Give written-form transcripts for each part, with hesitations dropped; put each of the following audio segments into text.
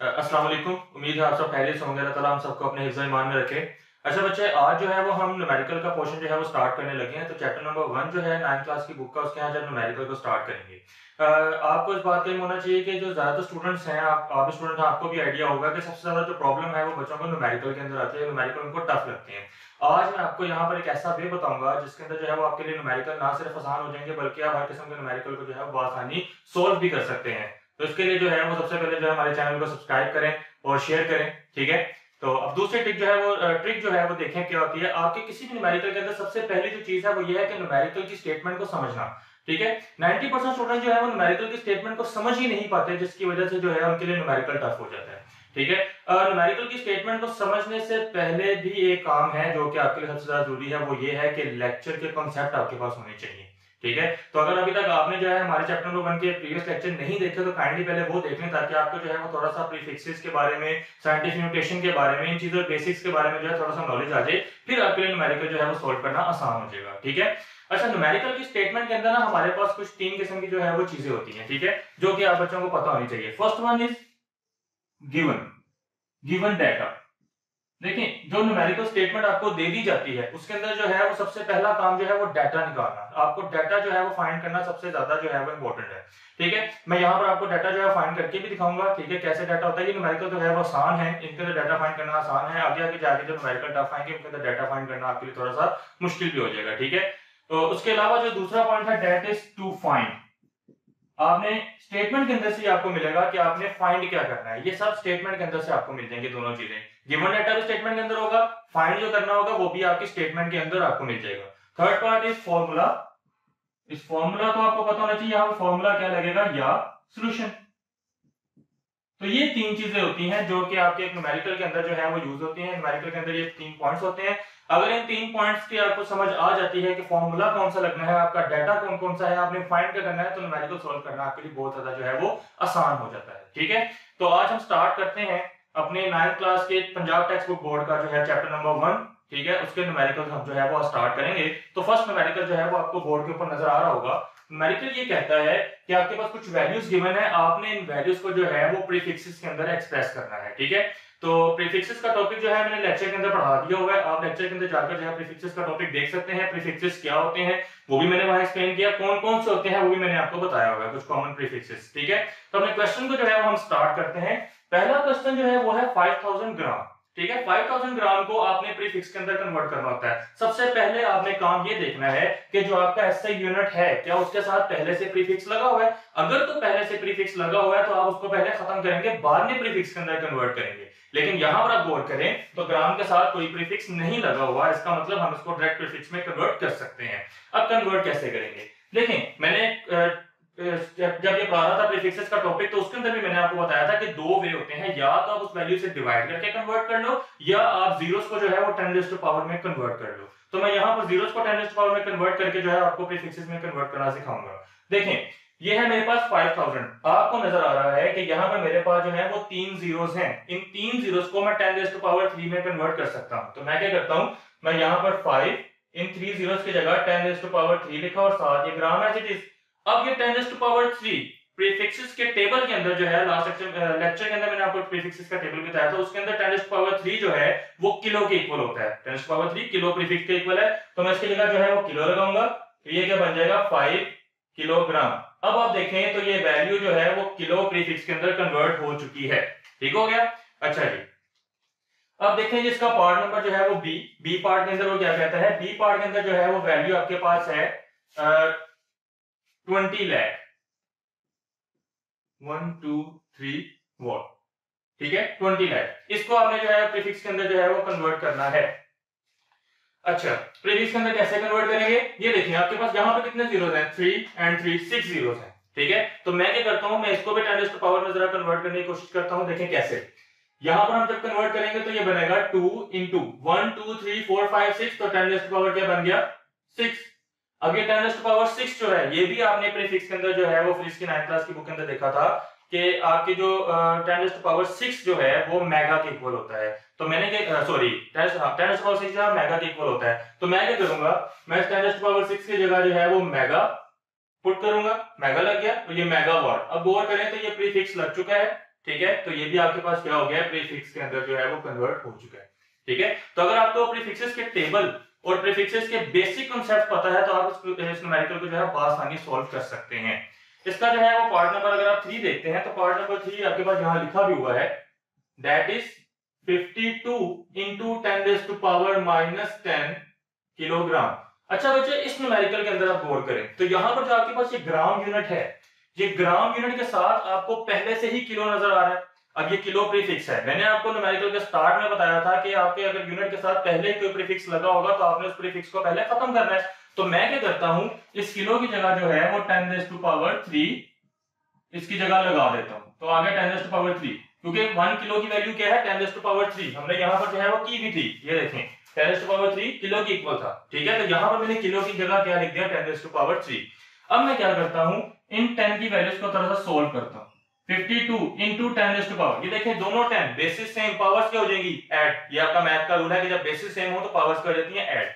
अस्सलाम वालेकुम। उम्मीद है आप सब खैरियत से होंगे। अल्लाह ताला हम सबको अपने हिफ्ज़ ईमान में रखे। अच्छा बच्चे, आज जो है वो हम न्यूमेरिकल का पोर्शन जो है वो स्टार्ट करने लगे हैं। तो चैप्टर नंबर 1 जो है 9th क्लास की बुक का, उसके यहाँ जब न्यूमेरिकल को स्टार्ट करेंगे। आपको इस बात का इल्म होना चाहिए कि जो ज़्यादातर स्टूडेंट्स हैं, आप भी स्टूडेंट हैं, आपको भी आइडिया होगा कि सबसे ज़्यादा जो प्रॉब्लम है वो बच्चों को न्यूमेरिकल के अंदर आती है। न्यूमेरिकल उनको टफ लगते हैं। आज मैं आपको यहाँ पर एक ऐसा वे बताऊंगा जिसके अंदर जो है वो आपके लिए न्यूमेरिकल ना सिर्फ आसान हो जाएंगे, बल्कि आप हर किस्म के न्यूमेरिकल को जो है वो आसानी सोल्व भी कर सकते हैं। तो इसके लिए जो है वो सबसे पहले जो है हमारे चैनल को सब्सक्राइब करें और शेयर करें, ठीक है। तो अब दूसरी ट्रिक जो है वो देखें क्या होती है। आपके किसी भी न्यूमेरिकल के अंदर सबसे पहली जो चीज है वो ये है कि न्यूमेरिकल की स्टेटमेंट को समझना, ठीक है। 90% स्टूडेंट जो है वो न्यूमेरिकल की स्टेटमेंट को समझ ही नहीं पाते, जिसकी वजह से जो है उनके लिए न्यूमेरिकल टफ हो जाता है, ठीक है। न्यूमेरिकल की स्टेटमेंट को समझने से पहले भी एक काम है जो कि आपके लिए सबसे ज्यादा जरूरी है, वो ये है कि लेक्चर के कॉन्सेप्ट आपके पास होने चाहिए, ठीक है। तो अगर अभी तक आपने जो है हमारे चैप्टर नंबर 1 के प्रीवियस लेक्चर नहीं देखे तो काइंडली पहले वो देख लें, ताकि आपको जो है वो थोड़ा सा प्रीफिक्सेस के बारे में, साइंटिफिक नोटेशन के बारे में, इन चीजों बेसिक्स के बारे में जो है थोड़ा सा नॉलेज आ जाए। फिर आपके लिए न्यूमेरिकल जो है वो सॉल्व करना आसान हो जाएगा, ठीक है। अच्छा, न्यूमेरिकल की स्टेटमेंट के अंदर ना हमारे पास कुछ 3 किस्म की जो है वो चीजें होती हैं, ठीक है, जो कि आप बच्चों को पता होनी चाहिए। First one is given given data. देखिए, जो न्यूमेरिकल स्टेटमेंट आपको दे दी जाती है उसके अंदर जो है वो सबसे पहला काम जो है वो डाटा निकालना। आपको डाटा जो है वो फाइंड करना सबसे ज्यादा जो है वो इंपॉर्टेंट है, ठीक है। मैं यहाँ पर आपको डाटा जो है फाइंड करके भी दिखाऊंगा, ठीक है, कैसे डाटा होता है। ये न्यूमेरिकल जो है वो आसान है, इनके अंदर डाटा फाइंड करना आसान है। आगे आगे जाके जो न्यूमेरिकल टफ आएंगे उनके अंदर डाटा फाइंड करना आपके लिए थोड़ा सा मुश्किल भी हो जाएगा, ठीक है। तो उसके अलावा जो दूसरा पॉइंट है, दैट इज टू फाइंड। आपने स्टेटमेंट के अंदर से आपको मिलेगा कि आपने फाइंड क्या करना है। ये सब स्टेटमेंट के अंदर से आपको मिल जाएंगे दोनों चीजें। गिवन डाटा भी स्टेटमेंट के अंदर होगा, फाइंड जो करना होगा वो भी आपकी स्टेटमेंट के अंदर आपको मिल जाएगा। Third part is formula. इस फॉर्मूला को आपको पता होना चाहिए, यहाँ फॉर्मूला क्या लगेगा, या सॉल्यूशन। तो ये 3 चीजें होती हैं जो कि आपके न्यूमेरिकल के अंदर जो है वो यूज होती हैं। न्यूमेरिकल के अंदर ये 3 पॉइंट्स होते हैं। अगर इन 3 पॉइंट्स की आपको समझ आ जाती है कि फॉर्मूला कौन सा लगना है, आपका डाटा कौन कौन सा है, आपने फाइंड क्या करना है, तो न्यूमेरिकल सॉल्व करना आपके लिए बहुत ज्यादा जो है वो आसान हो जाता है, ठीक है। तो आज हम स्टार्ट करते हैं अपने 9th क्लास के पंजाब टेक्स्ट बुक बोर्ड का जो है चैप्टर नंबर 1, ठीक है। उसके न्यूमेरिकल हम जो है वो स्टार्ट करेंगे। तो फर्स्ट न्यूमेरिकल जो है वो आपको बोर्ड के ऊपर नजर आ रहा होगा। न्यूमेरिकल ये कहता है कि आपके पास कुछ वैल्यूज गिवन है, आपने इन वैल्यूज को जो है वो प्रीफिक्सेस के अंदर एक्सप्रेस करना है, ठीक है। तो प्रीफिक्सेस का टॉपिक जो है मैंने लेक्चर के अंदर पढ़ा दिया हुआ है। आप लेक्चर के अंदर जाकर जो है प्रीफिक्सेस का टॉपिक देख सकते हैं। प्रीफिक्सेस क्या होते हैं वो भी मैंने वहां एक्सप्लेन किया, कौन कौन से होते हैं वो भी मैंने आपको बताया हुआ है, कुछ कॉमन प्रीफिक्सेस, ठीक है। तो अपने क्वेश्चन को जो है वो हम स्टार्ट करते हैं। पहला क्वेश्चन जो है वो है 5000 ग्राम, ठीक है। 5000 ग्राम को आपने प्रीफिक्स के अंदर कन्वर्ट करना होता है। सबसे पहले आपने काम ये देखना है कि जो आपका एसआई यूनिट है क्या उसके साथ पहले से प्रीफिक्स लगा हुआ है। अगर तो पहले से प्रीफिक्स लगा हुआ है तो आप उसको पहले खत्म करेंगे, बाद में प्रीफिक्स के अंदर कन्वर्ट करेंगे। लेकिन यहां पर आप गौर करें तो ग्राम के साथ कोई प्रीफिक्स नहीं लगा हुआ, इसका मतलब हम इसको डायरेक्ट प्रीफिक्स में कन्वर्ट कर सकते हैं। अब कन्वर्ट कैसे करेंगे, देखें, मैंने जब ये पढ़ा रहा था प्रीफिक्सेस का टॉपिक तो उसके अंदर भी मैंने आपको बताया था कि 2 वे होते हैं, या तो आप उस वैल्यू से डिवाइड करके कन्वर्ट कर लो, या आप जीरोस को जो है वो 10 रेज़ टू पावर में कन्वर्ट कर लो। तो मैं यहाँ पर जीरोस को 10 रेज़ टू पावर में कन्वर्ट करके जो है आपको प्रीफिक्सेस में कन्वर्ट करना सिखाऊंगा। देखें, ये है मेरे पास 5000, आपको नजर आ रहा है कि यहाँ पर मेरे पास जो है वो 3 जीरोस हैं। इन 3 जीरोस को मैं 10 रेज़ टू पावर 3 में कन्वर्ट कर सकता हूँ। तो मैं क्या करता हूँ, मैं यहाँ पर 5 इन 3 जीरोस की जगह 10 रेज़ टू पावर 3 लिखा और साथ ये ग्राम एज इट इज। अब ये 10 रेज़ टू पावर 3 प्रीफिक्सेस के टेबल के अंदर जो है, लास्ट लेक्चर के अंदर मैंने आपको प्रीफिक्सेस का टेबल बताया था, उसके अंदर 10 रेज़ टू पावर 3 जो है वो किलो के इक्वल होता है। 10 raise to power 3 kilo prefix के इक्वल है, तो मैं इसकी जगह जो है वो किलो लगाऊंगा। तो ये क्या बन जाएगा, 5 किलोग्राम। अब आप देखें तो ये वैल्यू जो है वो किलो प्रीफिक्स के अंदर कन्वर्ट हो चुकी है, ठीक हो गया। अच्छा जी, अब देखें इसका पार्ट नंबर जो है वो बी पार्ट के अंदर वो क्या कहता है, बी पार्ट के अंदर जो है वो वैल्यू आपके पास है 20 लाख 123 वॉट, ठीक है, 20 लाख। इसको आपने जो है प्रीफिक्स के अंदर जो है वो कन्वर्ट करना है। अच्छा, प्रीफिक्स के अंदर कैसे कन्वर्ट करेंगे, ये देखिए आपके पास यहाँ पे कितने जीरोस हैं, 3 एंड 3 6 जीरोस हैं, ठीक है। तो मैं क्या करता हूँ, मैं इसको भी 10 रेज़ टू पावर में जरा कन्वर्ट करने की कोशिश करता हूँ। देखें कैसे, यहाँ पर हम जब कन्वर्ट करेंगे तो ये बनेगा 2 इंटू 1 2 3 4 5 6, तो 10 रेज़ टू पावर क्या बन गया, 6। अब ये 10 रेज़ टू पावर 6 जो है ये भी आपने प्रीफिक्स के अंदर जो है वो फिजिक्स की 9th क्लास की बुक के अंदर देखा था कि आपकी जो 10 रेज़ टू पावर 6 जो है वो मेगा के इक्वल होता है। तो मैंने क्या, सॉरी 10 रेज़ टू पावर 6 जो है मेगा के इक्वल होता है। तो मैं क्या करूंगा, मैं 10 रेज़ टू पावर 6 की जगह जो है वो मेगा पुट करूंगा, मेगा लग गया तो ये मेगावाट। अब गौर करें तो ये प्रीफिक्स लग चुका है, ठीक है, तो ये भी आपके पास क्या हो गया है, प्रीफिक्स के अंदर जो है वो कन्वर्ट हो चुका है। ठीक है, तो अगर आपको प्रीफिक्सेस के टेबल और प्रीफिक्सेस के बेसिक कॉन्सेप्ट पता है तो आप इस न्यूमेरिकल को जो है आसानी सॉल्व कर सकते हैं। इसका जो है वो पार्ट नंबर अगर आप 3 देखते हैं तो पार्ट नंबर 3 आपके पास यहां लिखा भी हुआ है, that is 52 into 10 raised to power minus 10 kilogram. अच्छा बच्चे, इस न्यूमेरिकल के अंदर आप गौर करें तो यहां पर जो आपके पास ये ग्राम यूनिट है, ये ग्राम यूनिट के साथ आपको पहले से ही किलो नजर आ रहा है। अब ये किलो प्रीफिक्स है, मैंने आपको न्यूमेरिकल के स्टार्ट में बताया था कि आपके अगर यूनिट के साथ पहले कोई प्रीफिक्स लगा होगा तो आपने उस प्रीफिक्स को पहले खत्म करना है। तो मैं क्या करता हूं, इस किलो की जगह जो है वो 10 रेज़ टू पावर 3 इसकी जगह लगा देता हूं, तो आगे 10 रेज़ टू पावर 3, क्योंकि 1 किलो की वैल्यू क्या है, 10 रेज़ टू पावर 3। हमने यहां पर जो है वो की भी थी, ये देखें 10 रेज़ टू पावर 3 किलो की इक्वल था। ठीक है, तो यहां पर मैंने किलो की जगह क्या लिख दिया, 10 रेज़ टू पावर 3। अब मैं क्या करता हूं, इन 10 की वैल्यूज को थोड़ा सा सोल्व करता हूं। 52 into 10 रेज़ टू पावर, ये देखें दोनों 10 बेसिस सेम, पावर्स क्या हो जाएगी, ऐड। ये आपका मैथ का रूल है कि जब बेसिस सेम हो तो पावर्स कर देती हैं ऐड।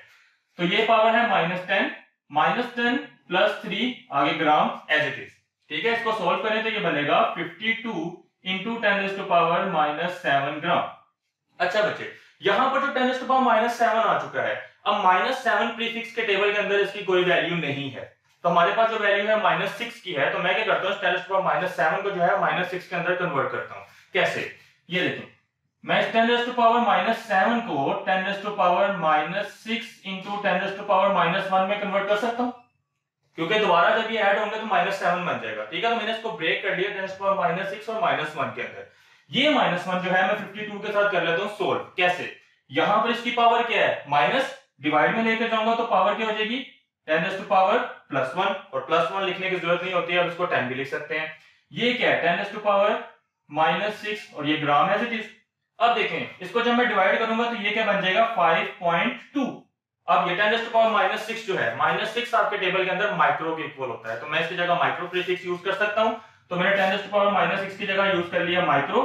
तो ये पावर है -10 प्लस 3 आगे ग्राम एज इट इज। ठीक है, इसको सोल्व करें तो ये बनेगा 52 into 10 रेज़ टू पावर -7 ग्राम। अच्छा बच्चे, यहां पर जो 10 रेज़ टू पावर -7 आ चुका है, अब -7 प्रीफिक्स के टेबल के अंदर इसकी कोई वैल्यू नहीं है, तो हमारे पास जो वैल्यू है -6 की है। तो मैं क्या करता हूं, 10 रेज़ टू पावर -7 को जो है -6 के अंदर कन्वर्ट करता हूं। कैसे, ये देखें, मैं इस 10 रेज़ टू पावर -7 को 10 raise to power -6 into 10 raise to power -1 में कन्वर्ट कर सकता हूं, क्योंकि दोबारा जब ये ऐड होंगे तो -7 बन जाएगा। ठीक है, तो मैंने इसको ब्रेक कर लिया 10 रेज़ टू पावर -6 और -1 के अंदर। ये -1 जो है मैं 52 के साथ कर लेता हूं सोल्व। कैसे, यहां पर इसकी पावर क्या है, माइनस, डिवाइड में लेकर जाऊंगा तो पावर क्या हो जाएगी, 10 रेज़ टू पावर +1, और +1 लिखने की जरूरत नहीं होती है, अब इसको 10 भी लिख सकते हैं। ये क्या है, 10 रेज़ टू पावर -6 और ये ग्राम एज इट इज। अब देखें, इसको जब मैं डिवाइड करूंगा तो ये क्या बन जाएगा 5.2। अब ये 10 रेज़ टू पावर -6 जो है, -6 आपके टेबल के अंदर माइक्रो के इक्वल होता है, तो मैं इसकी जगह माइक्रो प्रीफिक्स यूज कर सकता हूं। तो मैंने 10 रेज़ टू पावर -6 की जगह यूज कर लिया माइक्रो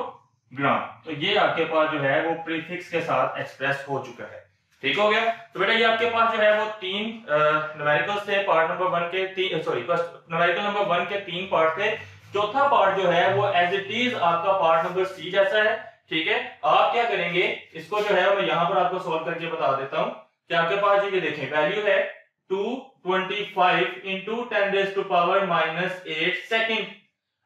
ग्राम। तो ये आपके पास जो है वो प्रीफिक्स के साथ एक्सप्रेस हो चुका है। ठीक हो गया, तो बेटा ये आपके पास जो है वो 3 न्यूमेरिकल्स थे, पार्ट नंबर 1 के 3, सॉरी न्यूमेरिकल नंबर 1 के 3 पार्ट थे। चौथा पार्ट जो है वो एज इट इज आपका पार्ट नंबर सी जैसा है। ठीक है, आप क्या करेंगे, इसको जो है मैं यहां पर आपको सोल्व करके बता देता हूं कि आपके पास ये देखें वैल्यू है 225 into 10 raise to power -8 second.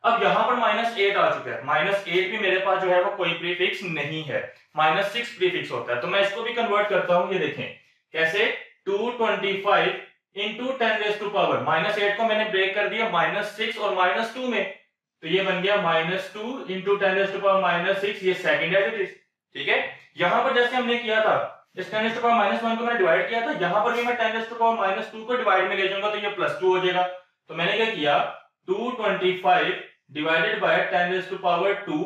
अब यहां पर -8 आ चुका है, -8 भी मेरे पास जो है वो कोई प्रीफिक्स नहीं है, -6 प्रीफिक्स होता है। तो मैं इसको भी कन्वर्ट करता हूं, ये देखें कैसे, 225 into 10 रेज़ टू पावर -8 को मैंने ब्रेक कर दिया -6 और -2 में, तो ये बन गया -2 into 10 रेज़ टू पावर -6, ये सेकंड एज इट इज। ठीक है, यहां पर जैसे हमने किया था, इस 10 रेज़ टू पावर -1 को मैंने डिवाइड किया था, यहां पर भी मैं 10 रेज़ टू पावर -2 को डिवाइड में ले जाऊंगा तो ये +2 हो जाएगा। तो मैंने क्या किया, 225 divided by 10 raised to power 2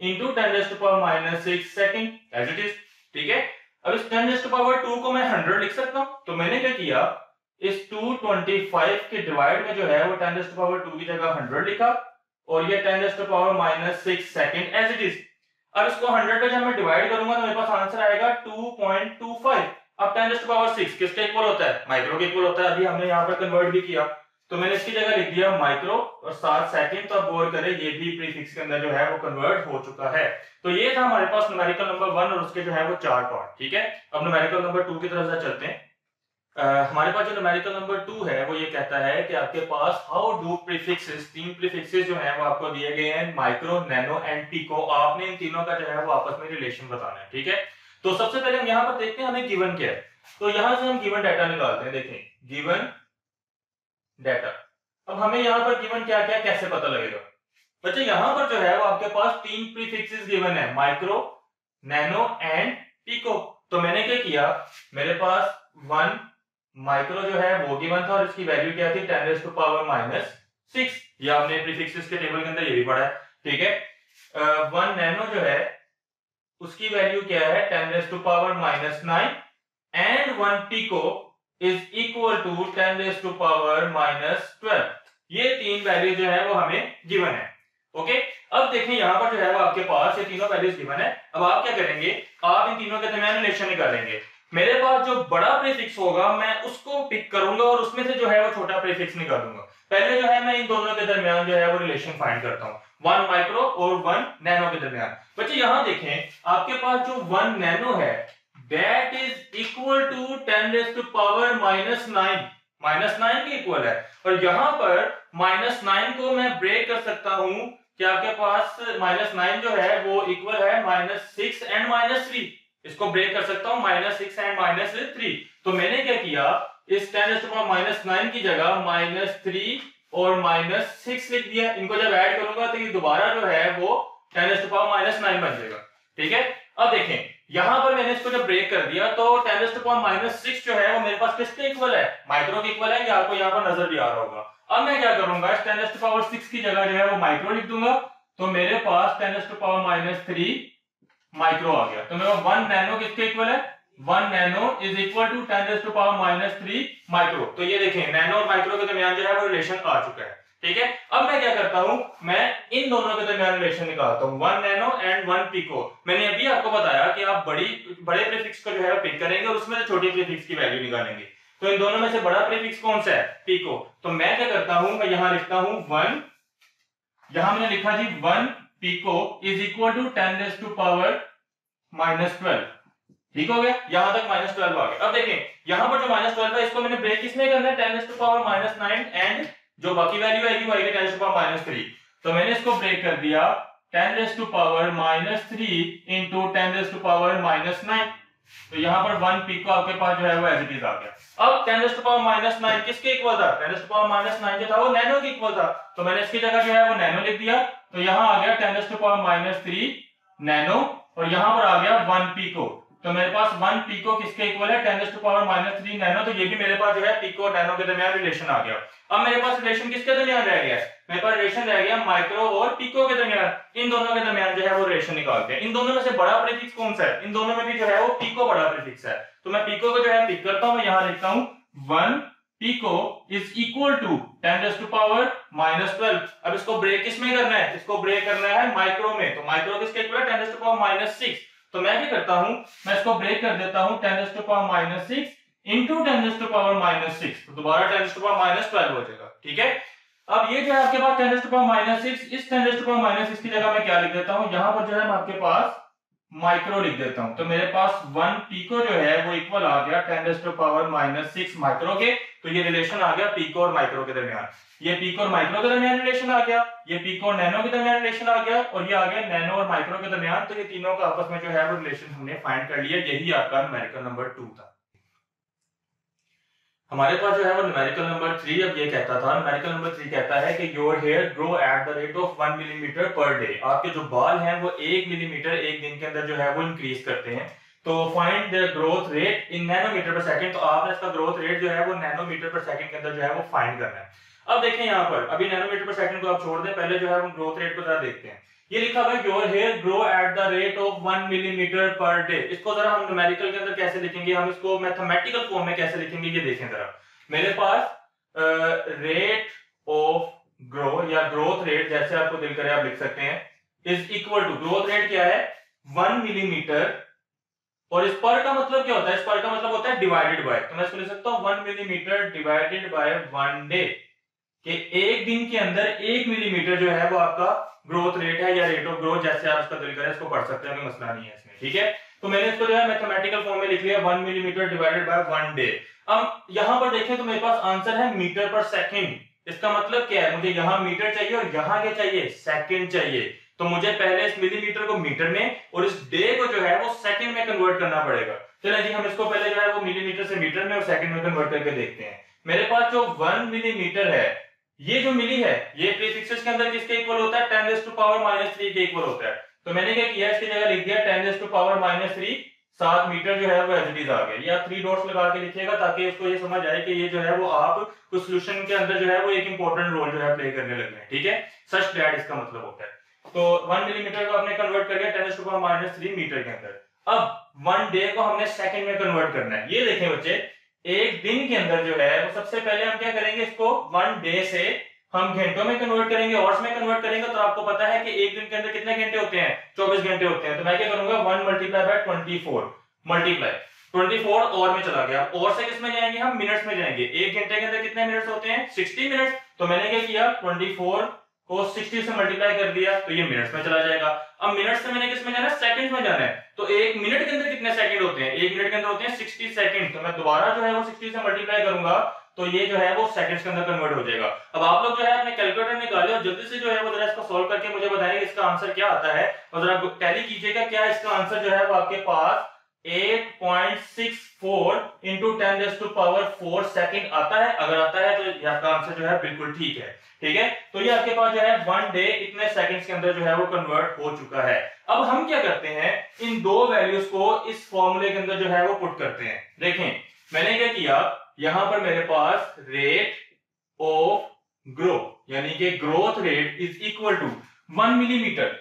into 10 raised to power -6 second as it is। ठीक है, अब इस 10 raised to power 2 को मैं 100 लिख सकता हूं, तो मैंने क्या किया, इस 225 के डिवाइड में जो है वो 10 raised to power 2 की जगह 100 लिखा, और ये 10 raised to power -6 second as it is। अब इसको 100 पे जब मैं डिवाइड करूंगा तो मेरे पास आंसर आएगा 2.25। अब 10 raised to power 6 किसके इक्वल होता है, माइक्रो के इक्वल होता है। अभी हमने यहाँ पर कन्वर्ट भी किया, तो मैंने इसकी जगह लिख दिया माइक्रो और 7 सेकंड। तो अब गौर करें, ये भी प्रीफिक्स के अंदर जो है वो कन्वर्ट हो चुका है। तो ये था हमारे पास न्यूमेरिकल नंबर 1 और उसके जो है वो 4 पार्ट। ठीक है, अब न्यूमेरिकल नंबर 2 की तरफ से चलते हैं। हमारे पास जो न्यूमेरिकल नंबर 2 है वो ये कहता है कि आपके पास हाउ डू प्रीफिक्सेस, 3 प्रीफिक्सेस जो हैं वो आपको दिए गए हैं, माइक्रो, नैनो एंड पिको। आपने इन तीनों का जो है वो आपस में रिलेशन बताना है। ठीक है, तो सबसे पहले हम यहाँ पर देखते हैं हमें गिवन क्या है। तो यहां से हम गिवन डाटा निकालते हैं। देखें गिवन डाटा, अब हमें यहाँ पर गिवन क्या क्या कैसे पता लगेगा बच्चे, यहाँ पर जो है वो आपके पास 3 प्रीफिक्सेस गिवन है, माइक्रो, नैनो एंड पिको। तो मैंने क्या किया, मेरे पास 1 माइक्रो जो है वो गिवन था और इसकी वैल्यू क्या थी, 10 रेज़ टू पावर -6। ये आपने प्रीफिक्सेस के टेबल के अंदर ये भी पढ़ा है। ठीक है, 1 नैनो जो है उसकी वैल्यू क्या है, 10 raise to power -9, and 1 pico is equal to 10 raise to power -12। ये 3 वैल्यू जो है वो हमें गिवन है। ओके, अब देखें यहाँ पर जो है वो आपके पास ये तीनों वैल्यूज गिवन है। अब आप क्या करेंगे, आप इन तीनों के दरमियान रिलेशन निकालेंगे। मेरे पास जो बड़ा प्रीफिक्स होगा मैं उसको पिक करूंगा और उसमें से जो है वो छोटा प्रीफिक्स निकालूंगा। पहले जो है मैं इन दोनों के दरमियान जो है वो रिलेशन फाइंड करता हूँ, 1 माइक्रो और 1 नैनो के दरमियान। बच्चे यहां देखें, आपके पास जो 1 नैनो है that is equal to 10 raise to power -9, -9 के इक्वल है। और यहां पर -9 को मैं ब्रेक कर सकता हूं कि आपके पास -9 जो है वो इक्वल है -6 एंड -3। इसको ब्रेक कर सकता हूं -6 एंड -3। तो मैंने क्या किया, इस 10⁻⁹ की जगह -3 और -6 लिख दिया। इनको जब ऐड करूंगा तो ये दोबारा जो है वो 10⁻⁹ बन जाएगा। ठीक है, अब देखें यहां पर मैंने इसको जब ब्रेक कर दिया तो 10⁻⁶ जो है वो मेरे पास किसके इक्वल है, माइक्रो के इक्वल है। ये आपको यहां पर नजर भी आ रहा होगा। अब मैं क्या करूंगा, इस 10⁻6 की जगह जो है वो माइक्रो लिख दूंगा। तो मेरे पास 10⁻³ माइक्रो आ गया। तो मेरा 1 नैनो किसके इक्वल है, 1 nano is equal to 10⁻³ micro. तो ये देखें नैनो और माइक्रो के दरमियान जो है वो रिलेशन आ चुका है। ठीक है, अब मैं क्या करता हूं, मैं इन दोनों के दरमियान रिलेशन निकालता हूं, 1 नैनो एंड 1 पिको। मैंने अभी आपको बताया कि आप बड़े प्रीफिक्स को जो है पिक करेंगे और उसमें से छोटे प्रीफिक्स की वैल्यू निकालेंगे। तो इन दोनों में से बड़ा प्रीफिक्स कौन सा है, पिको। तो मैं क्या करता हूं, मैं यहां लिखता हूं 1, यहां मैंने लिखा जी 1 पिको इज इक्वल टू 10⁻⁻12। ठीक हो गया, यहां तक -12 आ गया। अब देखें यहां पर जो -12 है इसको मैंने ब्रेक किसमें करना है, 10⁻⁹ एंड जो बाकी वैल्यू आएगी वो आएगी 10⁻³ तो मैंने इसको ब्रेक कर दिया 10⁻³ इंटू 10⁻⁹। तो यहां पर 1 पिको आपके पास जो है वो एज इट इज आ गया। अब 10⁻⁹ किसके इक्वल था, 10⁻⁹ जो था वो नैनो के इक्वल था। तो मैंने इसकी जगह जो है वो नैनो लिख दिया। तो यहां आ गया 10⁻³ नैनो और यहां पर आ गया 1 पिको। तो मेरे पास 1 पिको किसके इक्वल है, 10⁻³ नैनो। तो ये भी मेरे पास जो है पिको और नैनो के दरमियान रिलेशन आ गया। अब मेरे पास रिलेशन किसके दरमियान रह गया, मेरे पास रिलेशन रह गया माइक्रो और पिको के दरमियान। इन दोनों के दरमियान जो है वो रिलेशन निकालते हैं। इन दोनों में से बड़ा प्रीफिक्स कौन सा है, इन दोनों में भी जो है वो पिको बड़ा प्रीफिक्स है। तो मैं पिको को जो है पिक करता हूं, मैं यहां लिखता हूं 1 पिको इज इक्वल टू 10⁻⁻12। अब इसको ब्रेक किसमें करना है, इसको ब्रेक करना है माइक्रो में। तो माइक्रो किसके इक्वल है, 10⁻⁻6। तो मैं क्या करता हूं, मैं इसको ब्रेक कर देता हूं 10⁻⁻6 इंटू 10⁻⁻6। तो दोबारा 10⁻⁻12 हो जाएगा। ठीक है, अब ये जो है आपके पास 10⁻⁻6, इस 10⁻⁻6 की जगह मैं क्या लिख देता हूं, यहां पर जो है मैं आपके पास माइक्रो लिख देता हूं। तो मेरे पास 1 पिको जो है वो इक्वल आ गया 10⁻⁻6 माइक्रो के। तो ये रिलेशन आ गया पिको और माइक्रो के दरमियान। ये पिको और माइक्रो के दरमियान रिलेशन आ गया, ये पिको और नैनो के दरमियान रिलेशन आ गया, और ये आ गया नैनो और माइक्रो के दरमियान। तो ये तीनों का आपस में जो है वो रिलेशन हमने फाइंड कर लिया। यही आपका न्यूमेरिकल नंबर 2 था। हमारे पास जो है वो न्यूमेरिकल नंबर 3 अब ये कहता था, न्यूमेरिकल नंबर 3 कहता है कि your hair grow at the rate of 1 millimetre per day. आपके जो बाल हैं वो 1 मिलीमीटर एक दिन के अंदर जो है वो इंक्रीज करते हैं। तो find the growth rate in nanometre per second. तो आपने इसका ग्रोथ रेट जो है वो नैनोमीटर पर सेकंड के अंदर जो है वो फाइंड करना है। अब देखें यहाँ पर अभी नैनोमीटर पर सेकंड को आप छोड़ दें, पहले जो है हम ग्रोथ रेट को जरा देखते हैं। ये लिखा हुआ है your hair grow at the rate of 1 millimetre per day. इसको जरा हम न्यूमेरिकल के अंदर कैसे लिखेंगे, हम इसको मैथमेटिकल फॉर्म में कैसे लिखेंगे ये देखें जरा। मेरे पास रेट ऑफ ग्रो या ग्रोथ रेट जैसे आपको दिल करे आप लिख सकते हैं, is equal to, growth rate क्या है 1 मिलीमीटर, और इस पर का मतलब क्या होता है, इस पर का मतलब होता है डिवाइडेड बाय। तो मैं इसको लिख सकता हूं 1 मिलीमीटर डिवाइडेड बाय 1 डे, कि एक दिन के अंदर 1 मिलीमीटर जो है वो आपका ग्रोथ रेट है या रेट ऑफ ग्रोथ, जैसे आप इसका दिल करे इसको पढ़ सकते हैं, कोई मसला नहीं है इसमें। ठीक है, तो मैंने इसको जो है मैथमेटिकल फॉर्म में लिख लिया 1 मिलीमीटर डिवाइडेड बाय 1 डे। अब यहां पर देखें तो मेरे पास आंसर है मीटर पर सेकंड। इसका मतलब क्या है, मुझे यहां मीटर चाहिए और यहां क्या चाहिए, सेकंड चाहिए। तो मुझे पहले इस मिलीमीटर को मीटर में और इस डे को जो है वो सेकंड में कन्वर्ट करना पड़ेगा। चलिए जी हम इसको पहले जो है वो मिलीमीटर से मीटर में और सेकंड में कन्वर्ट करके देखते हैं। मेरे पास जो 1 मिलीमीटर है, ये जो मिली है ये प्रीफिक्सेस के अंदर किसके इक्वल होता है, 10⁻³ के इक्वल होता है। तो मैंने क्या किया, इसकी जगह लिख दिया 10⁻³ 7 मीटर जो है वो एज इट इज आ गया। ये आप 3 डॉट्स लगा के लिखिएगा ताकि उसको ये समझ आए कि ये जो है वो आप कुछ सॉल्यूशन के अंदर जो है वो एक इंपॉर्टेंट रोल जो है प्ले करने लगे हैं। ठीक है, सच दैट इसका मतलब होता है। तो 1 मिलीमीटर को आपने कन्वर्ट कर दिया 10⁻³ मीटर के अंदर। अब 1 डे को हमने सेकंड में कन्वर्ट करना है। ये देखें बच्चे, एक दिन के अंदर जो है वो सबसे पहले हम क्या करेंगे, इसको 1 डे से हम घंटों में कन्वर्ट करेंगे, आवर्स में कन्वर्ट करेंगे। तो आपको पता है कि एक दिन के अंदर कितने घंटे होते हैं, 24 घंटे होते हैं। तो मैं क्या करूंगा 1 मल्टीप्लाई बाय 24 मल्टीप्लाई 24 और में चला गया, और से किस में जाएंगे हम, मिनट्स में जाएंगे। 1 घंटे के अंदर कितने मिनट्स होते हैं, 60 मिनट्स। तो मैंने क्या किया, 24 को 60 से मल्टीप्लाई कर दिया तो ये मिनट्स में चला जाएगा। अब मिनट्स से मैंने किस में जाना है, सेकंड्स में जाना है। तो 1 मिनट के अंदर कितने सेकंड होते हैं, 1 मिनट के अंदर होते हैं 60 सेकंड। तो मैं दोबारा जो है वो 60 से मल्टीप्लाई करूंगा तो ये जो है वो सेकंड्स के अंदर कन्वर्ट हो जाएगा। अब आप लोग जो है अपने कैलकुलेटर निकाले और जल्दी से जो है वो जरा इसको सॉल्व करके मुझे बताएं इसका आंसर क्या आता है, और जरा टैली कीजिएगा क्या इसका आंसर जो है वो आपके पास 8.64 into 10 raised to power 4 second आता है। अगर आता है तो ये आपका आंसर जो है बिल्कुल ठीक है। ठीक है, तो ये आपके पास जो है 1 डे इतने सेकंड्स के अंदर जो है वो कन्वर्ट हो चुका है। अब हम क्या करते हैं, इन दो वैल्यूज को इस फॉर्मूले के अंदर जो है वो पुट करते हैं। देखें मैंने क्या किया, यहां पर मेरे पास रेट ऑफ ग्रोथ यानी कि growth rate is equal to 1 millimetre.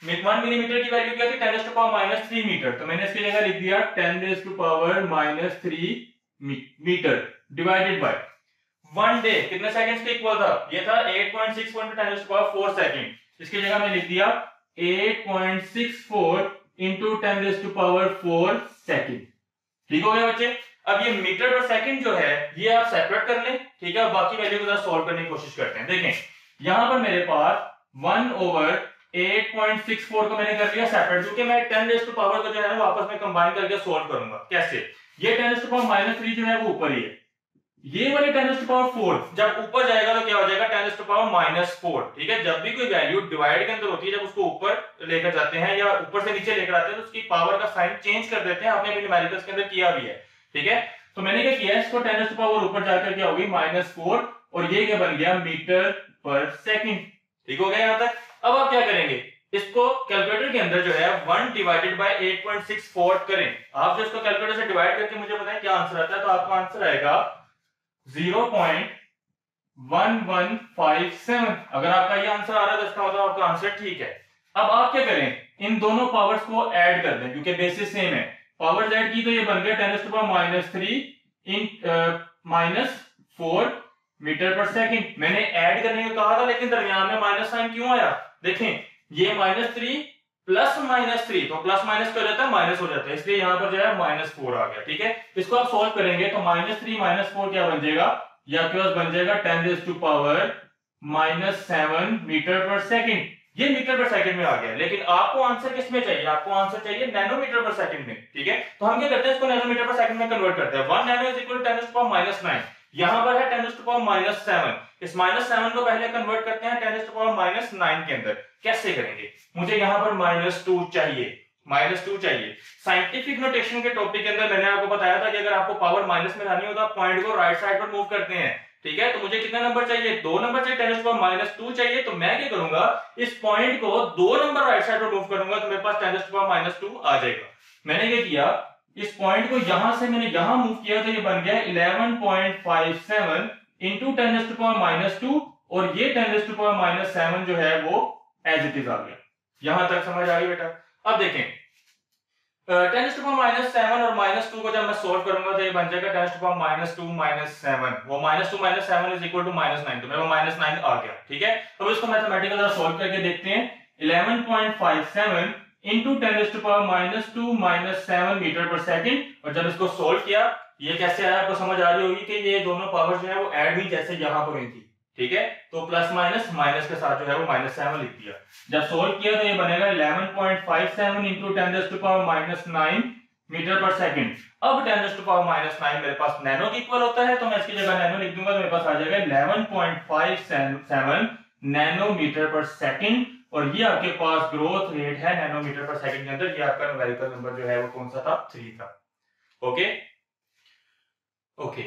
1 millimetre की वैल्यू क्या थी, 10 टू पावर -3 मीटर। तो मैंने इसकी जगह लिख दिया 10 to power -3 metre divided by 1 day कितने सेकंड्स के इक्वल था, ये था 8.61 10 टू पावर 4 सेकंड। इसकी जगह मैं लिख दिया 8.64 into 10 टू पावर 4 सेकंड। ठीक हो गया बच्चे। अब ये मीटर पर सेकंड जो है ये आप सेपरेट कर लें, ठीक है, और बाकी वैल्यू को जरा सॉल्व करने की कोशिश करते हैं। देखें यहां पर मेरे पास 1/8.64 को मैंने कर लिया सेपरेट, क्योंकि मैं 10 रेज़ टू पावर को जो है ना आपस में कंबाइन करके सॉल्व करूंगा। कैसे, ये 10 रेज़ टू पावर -3 जो है वो ऊपर ही है, ये वाले 10 रेज़ टू पावर 4 जब ऊपर जाएगा तो क्या हो जाएगा 10 रेज़ टू पावर -4। ठीक है, जब भी कोई वैल्यू डिवाइड के अंदर होती है, जब उसको ऊपर लेकर जाते हैं या ऊपर से नीचे लेकर आते हैं तो उसकी पावर का साइन चेंज कर देते हैं। आपने अपने न्यूमेरिकल्स के अंदर किया भी है। ठीक है, तो मैंने क्या किया, इसको 10 रेज़ टू पावर ऊपर जाकर क्या होगी -4, और ये क्या बन गया मीटर पर सेकंड। ठीक हो गया यहां तक। अब आप क्या करेंगे, इसको कैलकुलेटर के अंदर जो है 1 डिवाइडेड बाय 8.64 करें। आप जो इसको कैलकुलेटर से डिवाइड करके मुझे बताएं क्या आंसर आता है, तो आपका आंसर आएगा 0.1157। अगर आपका ये आंसर आ रहा है तो इसका मतलब आपका आंसर ठीक है। अब आप क्या करें, इन दोनों पावर्स को ऐड कर दें क्योंकि बेसिस सेम है। पावर्स ऐड की तो ये बन गया 10 to power -3 in -4 metre per second. मैंने ऐड करने को कहा था लेकिन दरमियान में माइनस साइन क्यों आया, देखें ये -3 प्लस -3 तो प्लस माइनस क्या हो जाता है, माइनस हो जाता है, इसलिए यहां पर जो है -4 आ गया। ठीक है, इसको आप सॉल्व करेंगे तो -3 -4 क्या बन जाएगा, ये आपके पास बन जाएगा 10 raise to power -7 metre per second. ये मीटर पर सेकंड में आ गया, लेकिन आपको आंसर किस में चाहिए, आपको आंसर चाहिए नैनोमीटर पर सेकंड में। ठीक है, तो हम क्या करते हैं, इसको नैनोमीटर पर सेकंड में कन्वर्ट करते हैं। 1 nano is equal to 10 raise to power -9, यहां पर है 10 रेज़ टू पावर -7। इस -7 को पहले कन्वर्ट करते हैं 10 रेज़ टू पावर -9 के अंदर। कैसे करेंगे, मुझे यहां पर -2 चाहिए, -2 चाहिए। साइंटिफिक नोटेशन के टॉपिक के अंदर मैंने आपको बताया था कि अगर आपको पावर माइनस में लानी हो तो आप पॉइंट को राइट साइड पर मूव करते हैं। ठीक है, तो मुझे कितना नंबर चाहिए, 2 नंबर चाहिए, 10 रेज़ टू पावर -2 चाहिए। तो मैं क्या करूंगा, इस पॉइंट को 2 नंबर राइट साइड पर मूव करूंगा तो मेरे पास 10 रेज़ टू पावर -2 आ जाएगा। मैंने क्या किया, इस पॉइंट को यहां से मैंने यहां मूव किया तो ये बन गया 11.57 into 10 रेज़ टू पावर -2, और ये 10 रेज़ टू पावर -7 जो है वो एज इट इज आ गया। यहां तक समझ आ गई बेटा। अब देखें 10 रेज़ टू पावर -7 और -2 को जब मैं सोल्व करूंगा तो ये बन जाएगा 10 रेज़ टू पावर -2 -7, वो -2 -7 इज इक्वल टू -9, तो मेरे को -9 आ गया। ठीक है, अब इसको मैथमेटिकल जरा सॉल्व करके देखते हैं। 11.57 into 10 raise to power -2 -7 metre per second, और जब इसको सोल्व किया ये कैसे आया आपको समझ आ रही होगी कि ये दोनों पावर जो है वो ऐड हुई जैसे यहां पर हुई थी। ठीक है, तो प्लस माइनस माइनस के साथ जो है वो -7 लिख दिया। जब सोल्व किया तो ये बनेगा 11.57 into 10 raise to power -9 metre per second. अब 10 रेज़ टू पावर -9 मेरे पास नैनो की इक्वल होता है, तो मैं इसकी जगह नैनो लिख दूंगा तो मेरे पास आ जाएगा 11.57 नैनोमीटर पर सेकंड, और ये आपके पास ग्रोथ रेट है नैनोमीटर पर सेकंड के अंदर। ये आपका न्यूमेरिकल नंबर जो है वो कौन सा था, 3 था। ओके ओके,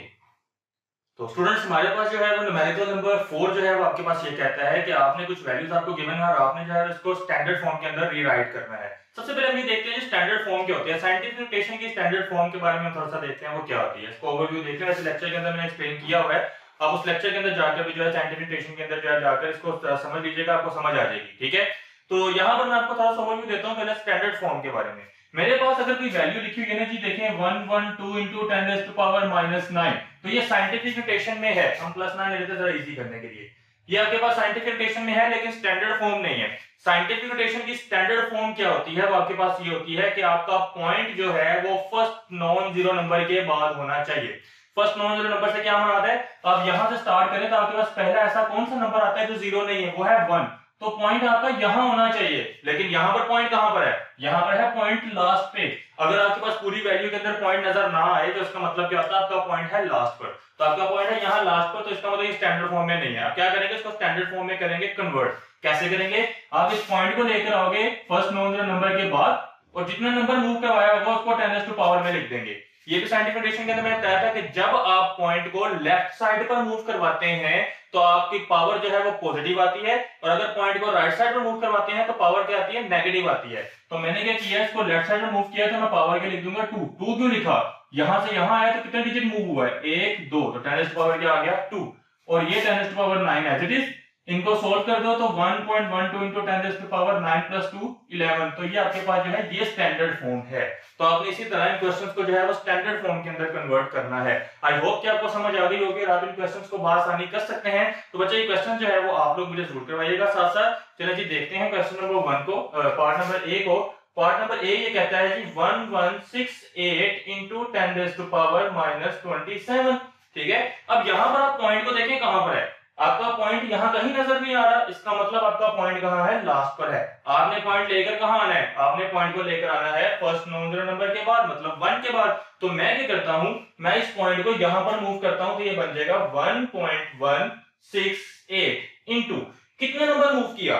तो स्टूडेंट्स हमारे पास जो है वो न्यूमेरिकल नंबर 4 जो है वो आपके पास ये कहता है कि आपने कुछ वैल्यूज आपको गिवन है और आपने जो है इसको स्टैंडर्ड फॉर्म के अंदर रीराइट करना है। सबसे पहले हम ये देखते हैं स्टैंडर्ड फॉर्म क्या होती है। साइंटिफिक नोटेशन की स्टैंडर्ड फॉर्म के बारे में थोड़ा सा देखते हैं वो क्या होती है, इसको ओवरव्यू देखते हैं। वैसे लेक्चर के अंदर मैंने एक्सप्लेन किया हुआ है, आप उस लेक्चर के अंदर जाकर भी जो है साइंटिफिक नोटेशन के अंदर जो है जाकर इसको समझ लीजिएगा, आपको समझ आ जाएगी। ठीक है, तो यहाँ पर मैं आपको थोड़ा सा ओवरव्यू देता हूँ पहले स्टैंडर्ड फॉर्म के बारे में। मेरे पास अगर कोई वैल्यू लिखी हुई है ना जी, देखें 112 into 10 रेज़ टू पावर -9, तो ये साइंटिफिक नोटेशन में है, हम +9 ले लेते हैं जरा इजी करने के लिए। ये आपके पास साइंटिफिक नोटेशन में है लेकिन स्टैंडर्ड फॉर्म नहीं है। साइंटिफिक नोटेशन की स्टैंडर्ड फॉर्म क्या होती है, वो आपके पास ये होती है कि आपका पॉइंट जो है वो फर्स्ट नॉन जीरो नंबर के बाद होना चाहिए। फर्स्ट नॉन जीरो नंबर से क्या मुराद है, आप यहां से स्टार्ट करें तो आपके पास पहला ऐसा कौन सा नंबर आता है जो जीरो नहीं है, वो है 1। तो पॉइंट आपका यहां होना चाहिए, लेकिन यहां पर पॉइंट कहां पर है, यहां पर है पॉइंट लास्ट पे। अगर आपके पास पूरी वैल्यू के अंदर पॉइंट नजर ना आए तो इसका मतलब क्या होता है, आपका पॉइंट है लास्ट पर। तो आपका पॉइंट है यहां लास्ट पर, तो इसका मतलब ये स्टैंडर्ड फॉर्म में नहीं है। आप क्या करेंगे, इसको स्टैंडर्ड फॉर्म में करेंगे कन्वर्ट। कैसे करेंगे, आप इस पॉइंट को लेकर आओगे फर्स्ट नॉन जीरो नंबर के बाद, और जितना नंबर मूव करवाया होगा उसको 10⁻⁴ में लिख देंगे। ये भी साइंटिफिक नोटेशन के अंदर मैंने बताया था कि जब आप पॉइंट को लेफ्ट साइड पर मूव करवाते हैं तो आपकी पावर जो है वो पॉजिटिव आती है, और अगर पॉइंट को राइट साइड पर मूव करवाते हैं तो पावर क्या आती है, नेगेटिव आती है। तो मैंने क्या किया, इसको लेफ्ट साइड में मूव किया तो मैं पावर के लिख दूंगा 2। 2 क्यों लिखा, यहां से यहां आया तो कितना डिजिट मूव हुआ है, 1 2, तो 10⁻⁴ क्या आ गया 2, और ये 10⁻⁹ एज इट इज। इनको सोल्व कर दो तो 1.12 into 10⁻⁹ 9 + 2 11। तो ये आपके पास जो है ये स्टैंडर्ड फॉर्म है। तो आपने इसी तरह इन क्वेश्चंस को जो है वो स्टैंडर्ड फॉर्म के अंदर कन्वर्ट करना है। आई होप कि आपको समझ आ गई होगी और आप इन क्वेश्चंस को आसानी कर सकते हैं। तो बच्चे ये क्वेश्चन जो है वो आप लोग मुझे जरूर करवाइएगा साथ साथ। चलिए जी देखते हैं क्वेश्चन नंबर 1 को, पार्ट नंबर ए को। पार्ट नंबर ए ये कहता है जी 1168 into 10⁻⁻27। ठीक है, अब यहां पर आप पॉइंट को देखें कहां पर है, आपका पॉइंट यहां कहीं नजर नहीं आ रहा, इसका मतलब आपका पॉइंट कहां है, लास्ट पर है। आपने पॉइंट लेकर कहां आना है, आपने पॉइंट को लेकर आना है फर्स्ट नॉन जीरो नंबर के बाद, मतलब 1 के बाद। तो मैं क्या करता हूं, मैं इस पॉइंट को यहां पर मूव करता हूं तो ये बन जाएगा 1.168 इनटू कितने नंबर मूव किया,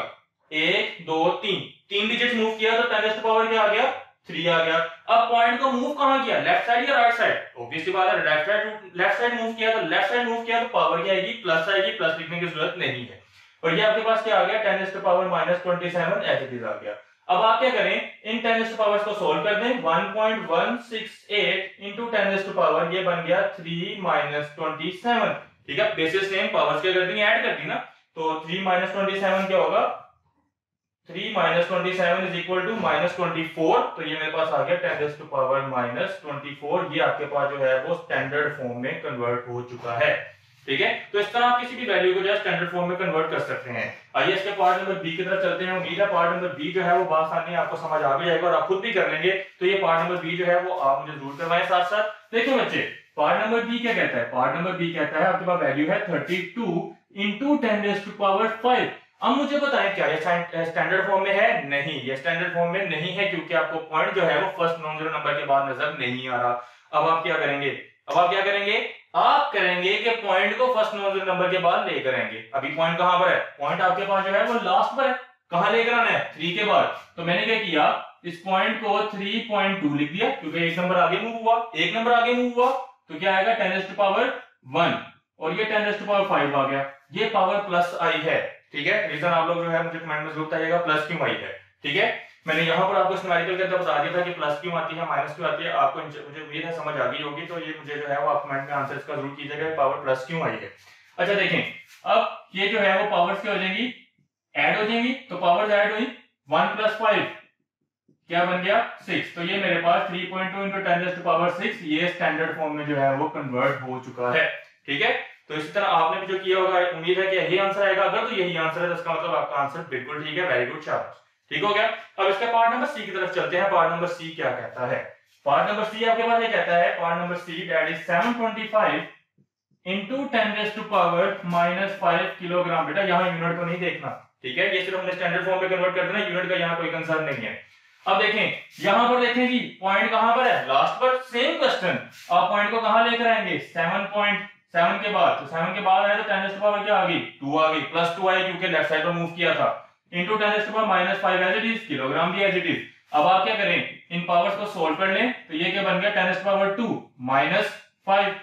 1 2 3, 3 डिजिट मूव किया तो 10⁻⁴ क्या आ गया, 3 आ गया। अब पॉइंट को मूव कहां किया, लेफ्ट साइड या राइट साइड, ऑब्वियस सी बात है लेफ्ट साइड मूव किया, तो लेफ्ट साइड मूव किया तो पावर क्या आएगी, प्लस आएगी, प्लस लिखने की जरूरत नहीं है। और ये आपके पास क्या आ गया, 10⁻⁻27 एज इट इज आ गया। अब आप क्या करें, इन 10⁻⁴ को सोल्व कर दें, 1.168 into 10⁻⁴ ये बन गया 3 - 27। ठीक है, बेसिस सेम, पावर्स क्या कर दी, ऐड कर दी ना, तो 3 - 27 क्या होगा, 3 - 27 is equal to -24। तो ये मेरे पास आ गया 10⁻⁻24। ये आपके पास जो है वो स्टैंडर्ड फॉर्म में कन्वर्ट हो चुका है। ठीक है, तो इस तरह आप किसी भी वैल्यू को जो है स्टैंडर्ड फॉर्म में कन्वर्ट कर सकते हैं। आइए इसके पार्ट नंबर बी की तरफ चलते हैं। उम्मीद है पार्ट नंबर बी जो है वो आसानी आपको समझ आ भी जाएगा और आप खुद भी कर लेंगे। तो ये पार्ट नंबर बी जो है वो आप मुझे जरूर करवाएं साथ साथ। देखिए बच्चे, पार्ट नंबर बी क्या कहता है, पार्ट नंबर बी कहता है आपके पास वैल्यू है 32 into 10⁵ अब मुझे बताएं क्या ये स्टैंडर्ड फॉर्म में है, नहीं ये स्टैंडर्ड फॉर्म में नहीं है, क्योंकि आपको पॉइंट जो है वो फर्स्ट नॉन जीरो नंबर के बाद नजर नहीं आ रहा। अब आप क्या करेंगे, अब आप क्या करेंगे, आप करेंगे कि पॉइंट को फर्स्ट नॉन जीरो नंबर के बाद लेकर आएंगे। अभी पॉइंट कहां पर है, पॉइंट आपके पास जो है वो लास्ट पर है, कहां लेकर आना है, 3 के बाद। तो मैंने क्या किया, इस पॉइंट को 3.2 लिख दिया, क्योंकि एक नंबर आगे मूव हुआ, एक नंबर आगे मूव हुआ तो क्या आएगा 10⁻⁴ और ये 10⁻⁵ आ गया, ये पावर प्लस आई है। ठीक है, रीजन आप लोग जो है मुझे कमेंट में जरूर बताइएगा प्लस क्यों आई है। ठीक है, मैंने यहाँ पर आपको न्यूमेरिकल के अंदर बता दिया था कि प्लस क्यों आती है, माइनस क्यों आती है, आपको मुझे उम्मीद है समझ आ गई होगी। तो ये मुझे जो है वो आप कमेंट में आंसर इसका जरूर कीजिएगा, पावर प्लस क्यों आई है। अच्छा देखें, अब ये जो है वो पावर्स क्या हो जाएंगी, ऐड हो जाएंगी, तो पावर्स ऐड हुई, 1 + 5 क्या बन गया 6। तो ये मेरे पास 3.2 into 10⁻⁶ ये स्टैंडर्ड फॉर्म में जो है वो कन्वर्ट हो चुका है। ठीक है, तो इसी तरह आपने भी जो किया होगा, उम्मीद है कि यही आंसर आएगा। अगर तो यही आंसर है तो इसका मतलब आपका आंसर बिल्कुल ठीक है, वेरी गुड, शाबाश, ठीक हो गया। अब इसका पार्ट नंबर सी की तरफ चलते हैं। पार्ट नंबर सी क्या कहता है, पार्ट नंबर सी आपके पास ये कहता है, part number see that is 725 into 10⁻⁻5 kilogram. बेटा यहाँ यूनिट को नहीं देखना, ठीक है, ये सिर्फ हमने स्टैंडर्ड फॉर्म में कन्वर्ट कर देना, यूनिट का यहाँ कोई कंसर्न नहीं है। अब देखें, यहां पर देखें जी, पॉइंट कहां पर है, लास्ट पर। सेम क्वेश्चन, आप पॉइंट को कहां लेकर आएंगे, 7.7 के बाद। तो 7 के बाद आया तो 10⁻⁴ क्या आ गई, 2 आ गई, प्लस 2 आई क्योंकि लेफ्ट साइड पर मूव किया था, into 10⁻⁻5 as it is, kilogram भी एज इट इज। अब आप क्या करें, इन पावर्स को सोल्व कर लें, तो ये क्या बन गया 10⁻2 -5।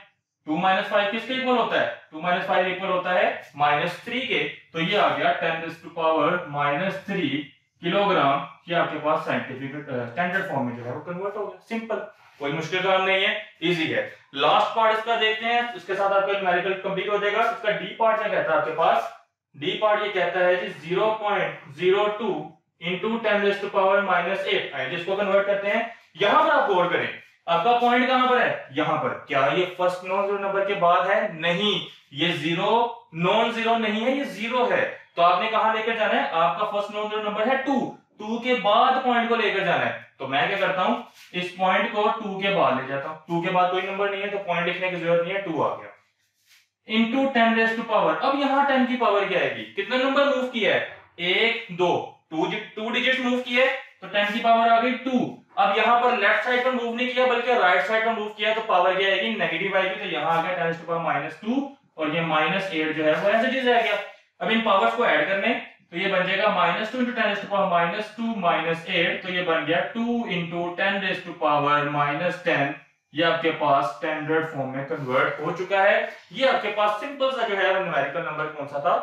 2 - 5 किसके इक्वल होता है, 2 - 5 इक्वल होता है -3 के। तो ये आ गया 10⁻³ किलोग्राम। ये आपके पास साइंटिफिक स्टैंडर्ड फॉर्म में जो है वो कन्वर्ट हो गया, सिंपल, कोई मुश्किल काम नहीं है, इजी है। लास्ट पार्ट इसका देखते हैं, इसके साथ आपका न्यूमेरिकल कंप्लीट हो जाएगा। इसका डी पार्ट क्या कहता है आपके पास, डी पार्ट ये कहता है जी 0.02 into 10⁻⁻8, जिसको कन्वर्ट करते हैं। यहां पर आप गौर करें, आपका पॉइंट कहां पर है, यहां पर। क्या ये फर्स्ट नॉन जीरो नंबर के बाद है, नहीं, ये जीरो नॉन जीरो नहीं है, ये जीरो है। तो आपने कहां लेकर जाना है, आपका फर्स्ट नॉन जीरो नंबर है 2, 2 के बाद पॉइंट को लेकर जाना है। तो मैं क्या करता हूं, इस पॉइंट को 2 के बाद ले जाता हूं, 2 के बाद कोई नंबर नहीं है तो पॉइंट लिखने की जरूरत नहीं है, 2 आ गया इंटू 10 रेज़ टू पावर। अब यहां 10 की पावर क्या आएगी, कितने नंबर मूव किया है, 1 2, 2 डिजिट मूव किए तो 10 की पावर आ गई 2। अब यहां पर लेफ्ट साइड पर मूव नहीं किया बल्कि राइट साइड पर मूव किया तो पावर क्या आएगी, नेगेटिव आएगी। तो यहां आ गया 10 टू पावर -2 और ये -8 जो है वो ऐसे चीज रह गया। अब इन पावर्स को ऐड करने तो ये बन जाएगा -2 इंटू 10 टू पावर -2 -8, तो ये बन गया 2 इंटू 10 रेज़ टू पावर -10। ये आपके पास स्टैंडर्ड फॉर्म में कन्वर्ट हो चुका है। ये आपके पास सिंपल सा जो है न्यूमेरिकल नंबर कौन सा था,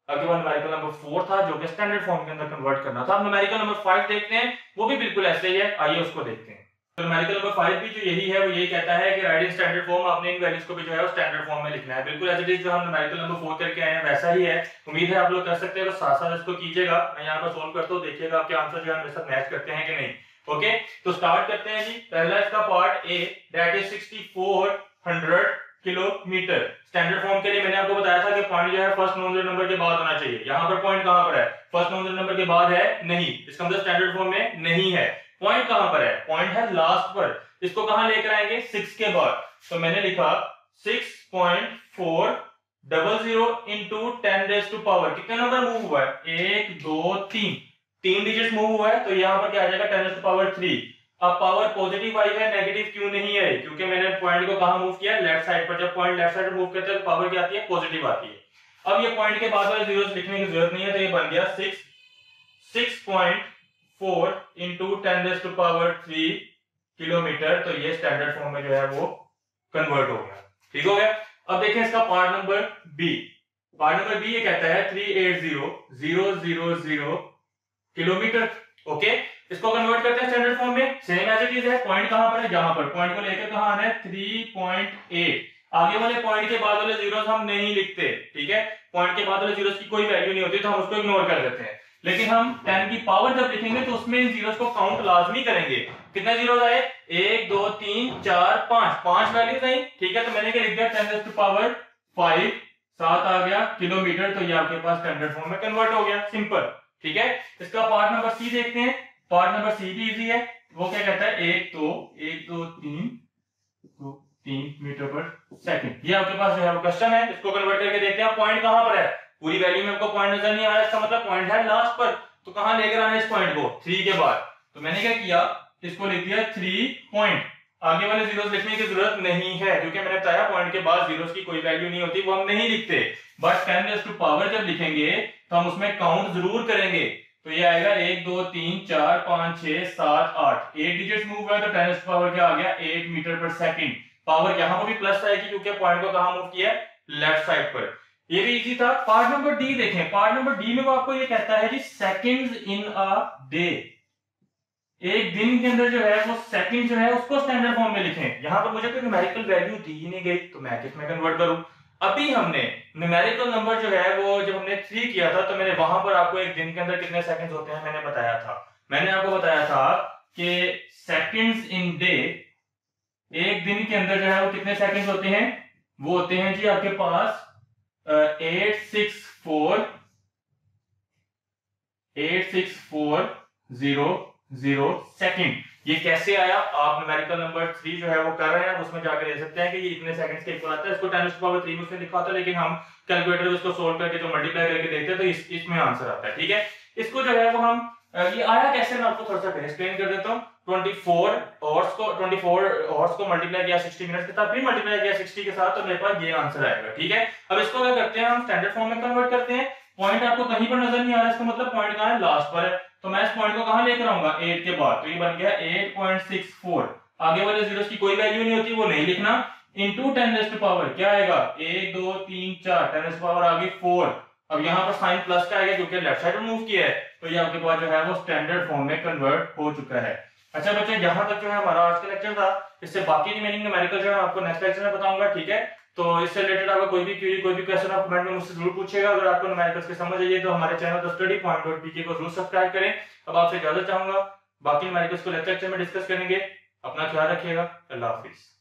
आपके पास न्यूमेरिकल नंबर 4 था जो कि स्टैंडर्ड फॉर्म के अंदर कन्वर्ट करना था। अब न्यूमेरिकल नंबर 5 देखते हैं, वो भी बिल्कुल ऐसे ही है, आइए उसको देखते हैं। तो न्यूमेरिकल नंबर 5 भी जो यही है, वो यही कहता है कि राइट इन स्टैंडर्ड फॉर्म, आपने इन वैल्यूज को भी जो है वो स्टैंडर्ड फॉर्म में लिखना है। बिल्कुल एज इट इज जो हम न्यूमेरिकल नंबर 4 करके आए हैं वैसा ही है। उम्मीद है आप लोग कर सकते हैं, तो साथ साथ इसको कीजिएगा। मैं यहाँ पर सोल्व करता हूँ, देखिएगा आपके आंसर जो है मेरे साथ मैच करते हैं कि नहीं। ओके, तो स्टार्ट करते हैं जी। पहला इसका part A, that is 6400 kilometre. Standard form के लिए मैंने आपको बताया था कि पॉइंट जो है फर्स्ट नॉन जीरो नंबर के बाद होना चाहिए। यहाँ पर पॉइंट कहां पर है, फर्स्ट नॉन जीरो नंबर के बाद है नहीं, इसका मतलब स्टैंडर्ड फॉर्म में नहीं है। पॉइंट कहां पर है, पॉइंट है लास्ट पर। इसको कहां लेकर आएंगे, 6 के बाद। तो मैंने लिखा 6.400 इंटू 10 रेज़ टू पावर, कितने नंबर मूव हुआ है, 1 2 3 डिजिट मूव हुआ है। तो यहाँ पर क्या आ जाएगा 10 रेज़ टू पावर 3। अब पावर पॉजिटिव आई है, नेगेटिव क्यों नहीं है, क्योंकि मैंने पॉइंट को कहां मूव किया, लेफ्ट साइड पर। जब पॉइंट लेफ्ट साइड पर मूव करते हैं तो पावर क्या आती है, पॉजिटिव आती है। अब ये पॉइंट के बाद वाले जीरोस लिखने की जरूरत नहीं है, तो ये बन गया 6.4 into 10 raise to power 3 kilometre. तो ये स्टैंडर्ड फॉर्म में जो है वो कन्वर्ट हो गया, ठीक हो गया। अब देखें इसका part number B. Part number B ये कहता है 380,000 किलोमीटर। ओके, इसको कन्वर्ट करते हैं स्टैंडर्ड फॉर्म में, सेम एज इट इज है। पॉइंट कहां पर है, यहां पर। पॉइंट को लेकर कहां आना है, 3.8। आगे वाले पॉइंट के बाद वाले जीरोस हम नहीं लिखते, ठीक है। पॉइंट के बाद वाले जीरोस की कोई वैल्यू नहीं होती तो हम उसको इग्नोर कर देते हैं। लेकिन हम 10 की पावर जब लिखेंगे तो उसमें इन जीरोस को काउंट लाजमी करेंगे। कितने जीरोस आए, 1 2 3 4 5 वैल्यूज आई, ठीक है। तो मैंने क्या लिख दिया, 10 रेज़ टू पावर 5, 7 आ गया किलोमीटर। तो ये आपके पास स्टैंडर्ड फॉर्म में कन्वर्ट हो गया, सिंपल, ठीक है। इसका पार्ट नंबर सी देखते हैं। पार्ट नंबर सी भी इजी है। वो क्या कहता है, 1 2 3 मीटर पर सेकंड। ये आपके पास जो है वो क्वेश्चन है, इसको कन्वर्ट करके देखते हैं। पॉइंट कहां पर है, पूरी वैल्यू में आपको पॉइंट नजर नहीं आ रहा, इसका मतलब पॉइंट है लास्ट पर। तो कहां लेकर आना है इस पॉइंट को, 3 के बाद। तो मैंने क्या किया, इसको लिख दिया 3 पॉइंट। आगे वाले जीरोस लिखने की जरूरत नहीं है, क्योंकि मैंने बताया पॉइंट के बाद जीरोस की कोई वैल्यू नहीं होती, वो हम नहीं लिखते। बट 10 रेज़ टू पावर जब लिखेंगे तो हम उसमें काउंट जरूर करेंगे। तो ये आएगा 1 2 3 4 5 6 7 8, 8 डिजिट्स मूव हुआ है। तो 10 रेज़ टू पावर क्या आ गया, 8 मीटर पर सेकंड। पावर यहां पर भी प्लस आएगी क्योंकि पॉइंट को कहां मूव किया है, लेफ्ट साइड पर। ये भी इजी था। पार्ट नंबर डी देखें। पार्ट नंबर डी में वो आपको ये कहता है जी सेकंड्स इन अ डे, एक दिन के अंदर जो है वो सेकंड जो है उसको स्टैंडर्ड फॉर्म में लिखें। यहां पर मुझे कोई न्यूमेरिकल वैल्यू दी ही नहीं गई तो मैं किस में कन्वर्ट करूं। अभी हमने न्यूमेरिकल नंबर जो है वो जब हमने 3 किया था तो मैंने वहां पर आपको एक दिन के अंदर कितने सेकंड्स होते हैं मैंने बताया था। मैंने आपको बताया था कि सेकंड्स इन डे, एक दिन के अंदर जो है वो कितने सेकंड्स होते हैं, वो होते हैं जी आपके पास 864,000 सेकंड। ये कैसे आया, आप न्यूमेरिकल नंबर 3 जो है वो कर रहे हैं, उसमें जाकर देख सकते हैं कि ये इतने सेकंड्स के इक्वल आता है। इसको 10 टू पावर 3 में उसने लिखा होता है, लेकिन हम कैलकुलेटर में इसको सोल्व करके जो मल्टीप्लाई करके देखते हैं तो इसमें आंसर आता है, ठीक है। इसको जो है वो हम ये आया कैसे, मैं आपको थोड़ा सा एक्सप्लेन कर देता हूँ। 24 आवर्स को मल्टीप्लाई किया 60 मिनट के साथ, फिर मल्टीप्लाई किया 60 के साथ, तो मेरे पास ये आंसर आएगा, ठीक है। अब इसको क्या करते हैं, हम स्टैंडर्ड फॉर्म में कन्वर्ट करते हैं। पॉइंट आपको कहीं पर नजर नहीं आ रहा, इसका मतलब पॉइंट कहां है, लास्ट पर है। तो मैं इस पॉइंट को कहां लेकर आऊंगा, 8 के बाद। तो ये बन गया 8.64। आगे वाले जीरोस की कोई वैल्यू नहीं होती, वो नहीं लिखना। इनटू 10 रेज़ टू पावर क्या आएगा, 1 2 3 4, 10 रेज़ टू पावर आ गई 4। अब यहाँ पर साइन प्लस का आएगा क्योंकि लेफ्ट साइड में मूव किया है, तो ये आपके पास जो है वो स्टैंडर्ड फॉर्म में कन्वर्ट हो चुका है। अच्छा बच्चों, यहाँ तक जो है हमारा आज का लेक्चर था। इससे बाकी रिमेनिंग न्यूमेरिकल जो है आपको नेक्स्ट लेक्चर में बताऊंगा, ठीक है। तो इससे रिलेटेड आपका कोई भी क्वेरी, कोई भी क्वेश्चन आप कमेंट में मुझसे जरूर पूछिएगा। अगर आपको न्यूमेरिकल्स की समझ आई तो हमारे चैनल द स्टडी पॉइंट.pk को जरूर सब्सक्राइब करें। अब आपसे इजाजत चाहूंगा, बाकी न्यूमेरिकल्स को नेक्स्ट लेक्चर में डिस्कस करेंगे। अपना ख्याल रखिएगा। अल्लाह हाफिज़।